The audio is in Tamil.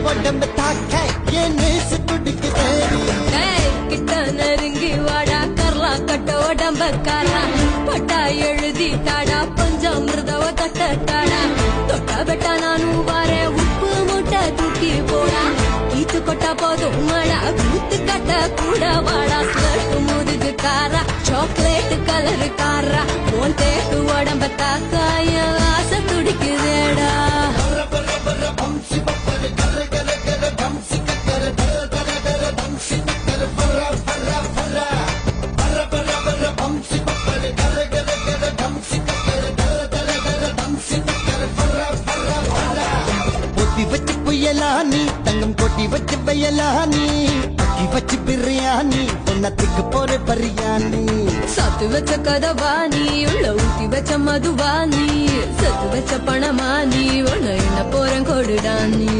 உடம்பு தாக்க என் நேசு துடிக்குதே கிட்ட நெருங்கி வாடா கர்லா கட்ட உடம்பக்காரா பட்டா எழுதி தாடா பஞ்சாமிர்தவ தட்டாடா தொட்டா பெட்டா நானும் வாரேன் உப்பு மூட்டை தூக்கி போடா ஈத்து கொட்டா போதும் மாடா கூத்து கட்ட கூட வாடா ஸ்லட்டு முதுகு காரா சாக்லேட் கலரு காரா போன் தேக்கு உடம்ப தாக்காய ஆசை துடிக்குதேடா புயலானி தங்கம் கொட்டி வச்சு வயலானி அக்கி வச்சு பிரியாணி பொன்னத்துக்கு போற பரியானி சத்து வச்ச கதவாணி உள்ள ஊத்தி வச்ச மதுவாணி சத்து வச்ச பணமானி உன்ன என்ன போறேன் கொடுடானி